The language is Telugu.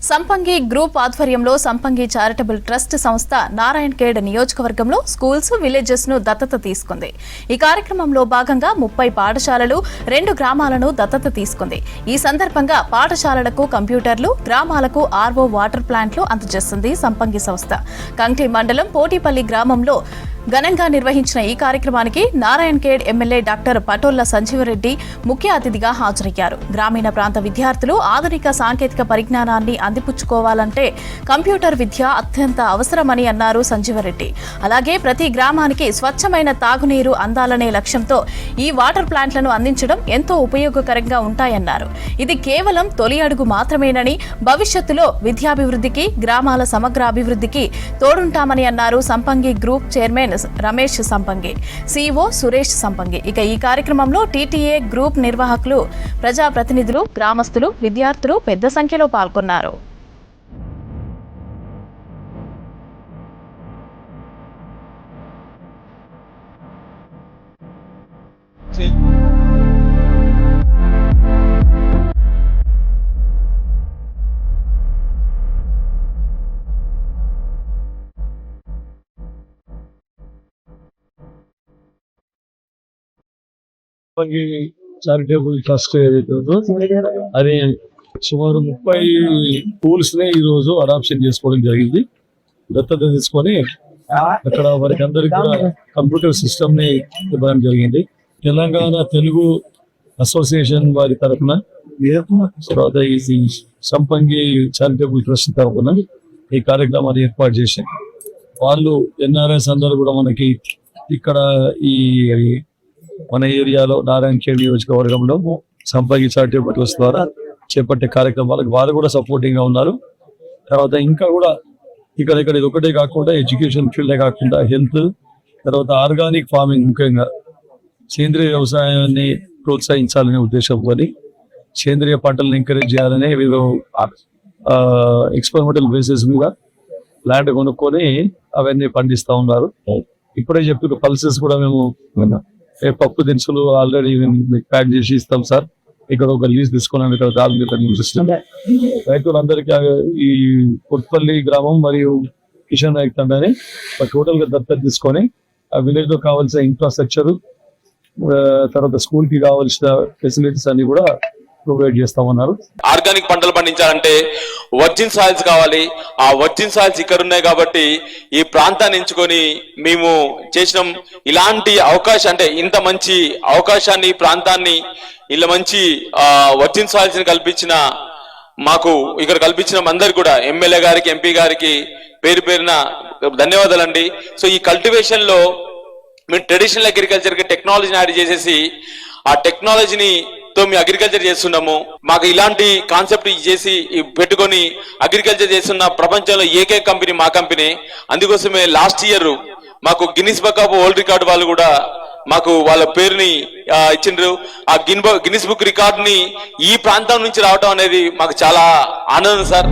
సంపంగి గ్రూప్ ఆధ్వర్యంలో సంపంగి చారిటబుల్ ట్రస్ట్ సంస్థ నారాయణఖేడ్ నియోజకవర్గంలో స్కూల్స్ విలేజెస్ ను దత్తత తీసుకుంది. ఈ కార్యక్రమంలో భాగంగా 30 పాఠశాలలు 2 గ్రామాలను దత్తత తీసుకుంది. ఈ సందర్భంగా పాఠశాలలకు కంప్యూటర్లు, గ్రామాలకు ఆర్వో వాటర్ ప్లాంట్లు అందజేస్తుంది సంపంగి సంస్థ. కంటి మండలం పోటీపల్లి గ్రామంలో ఘనంగా నిర్వహించిన ఈ కార్యక్రమానికి నారాయణఖేడ్ ఎమ్మెల్యే డాక్టర్ పటోళ్ల సంజీవరెడ్డి ముఖ్య అతిథిగా హాజరయ్యారు. గ్రామీణ ప్రాంత విద్యార్థులు ఆధునిక సాంకేతిక పరిజ్ఞానాన్ని అందిపుచ్చుకోవాలంటే కంప్యూటర్ విద్య అత్యంత అవసరమని అన్నారు సంజీవరెడ్డి. అలాగే ప్రతి గ్రామానికి స్వచ్ఛమైన తాగునీరు అందాలనే లక్ష్యంతో ఈ వాటర్ ప్లాంట్లను అందించడం ఎంతో ఉపయోగకరంగా ఉంటాయన్నారు. ఇది కేవలం తొలి అడుగు మాత్రమేనని, భవిష్యత్తులో విద్యాభివృద్ధికి, గ్రామాల సమగ్ర అభివృద్ధికి తోడుంటామని అన్నారు సంపంగి గ్రూప్ చైర్మన్ రమేష్ సంపంగి, సిఇఓ సురేష్ సంపంగి. ఇక ఈ కార్యక్రమంలో టీటీఏ గ్రూప్ నిర్వాహకులు, ప్రజాప్రతినిధులు, గ్రామస్తులు, విద్యార్థులు పెద్ద సంఖ్యలో పాల్గొన్నారు. చారిటబుల్ ట్రస్ట్ ఏదైతే ఉందో అది సుమారు 30 స్కూల్స్ ని ఈ రోజు అడాప్షన్ చేసుకోవడం జరిగింది. దత్తత తీసుకొని అక్కడ వారికి అందరికి కూడా కంప్యూటర్ సిస్టమ్ ని ఇవ్వడం జరిగింది. తెలంగాణ తెలుగు అసోసియేషన్ వారి తరఫున, తర్వాత ఈ సంపంగి చారిటబుల్ ట్రస్ట్ తరఫున ఈ కార్యక్రమాన్ని ఏర్పాటు చేసి వాళ్ళు ఎన్ఆర్ఎస్ అందరూ కూడా మనకి ఇక్కడ ఈ మన ఏరియాలో నారాయణఖేడ్ నియోజకవర్గంలో సంపంగి చారిటబుల్ ట్రస్ట్ ద్వారా చేపట్టే కార్యక్రమాలకు వారు కూడా సపోర్టింగ్ గా ఉన్నారు. తర్వాత ఇంకా కూడా ఇక్కడ ఇది ఒకటే కాకుండా ఎడ్యుకేషన్ ఫీల్డే కాకుండా హెల్త్, తర్వాత ఆర్గానిక్ ఫార్మింగ్, ముఖ్యంగా సేంద్రియ వ్యవసాయాన్ని ప్రోత్సహించాలనే ఉద్దేశంతో సేంద్రియ పంటలను ఎంకరేజ్ చేయాలనే వీళ్ళు ఎక్స్పెరిమెంటల్ బేసిస్ మీద ల్యాండ్ కొనుక్కొని అవన్నీ పండిస్తా ఉన్నారు. ఇప్పుడే చెప్పిన పల్సెస్ కూడా మేము పప్పు దినుసులు ఆల్రెడీ ప్యాక్ చేసి ఇస్తాం సార్. ఇక్కడ ఒక లీజ్ తీసుకున్నాం. ఇక్కడ దాని రైతులందరికీ ఈ కొట్పల్లి గ్రామం మరియు కిషన్ నాయక్ తండ్రి టోటల్ గా దత్తత తీసుకొని ఆ విలేజ్ లో కావాల్సిన ఇన్ఫ్రాస్ట్రక్చర్, తర్వాత స్కూల్ కి కావాల్సిన ఫెసిలిటీస్ అన్ని కూడా ప్రొవైడ్ చేస్తామన్నారు. ఆర్గానిక్ పంటలు పండించాలంటే వర్జిన్ సాయిల్స్ కావాలి. ఆ వర్జిన్ సాయిల్స్ ఇక్కడ ఉన్నాయి కాబట్టి ఈ ప్రాంతాన్ని ఎంచుకొని మేము చేసినాం. ఇలాంటి అవకాశం అంటే ఇంత మంచి అవకాశాన్ని, ఈ ప్రాంతాన్ని, ఇలా మంచి వర్జిన్ సాయిల్స్ ని కల్పించిన మాకు ఇక్కడ కల్పించిన అందరికి కూడా ఎమ్మెల్యే గారికి, ఎంపీ గారికి పేరు పేరున ధన్యవాదాలండి. సో ఈ కల్టివేషన్ లో మేము ట్రెడిషనల్ అగ్రికల్చర్ కి టెక్నాలజీని యాడ్ చేసేసి ఆ టెక్నాలజీని తో మేము అగ్రికల్చర్ చేస్తున్నాము. మాకు ఇలాంటి కాన్సెప్ట్ చేసి పెట్టుకొని అగ్రికల్చర్ చేస్తున్న ప్రపంచంలో ఏకైక కంపెనీ మా కంపెనీ. అందుకోసమే లాస్ట్ ఇయర్ మాకు Guinness book of world record వాళ్ళు కూడా మాకు వాళ్ళ పేరుని ఇచ్చిండ్రు. ఆ గిన్నిస్ బుక్ రికార్డ్ ని ఈ ప్రాంతం నుంచి రావడం అనేది మాకు చాలా ఆనందం సార్.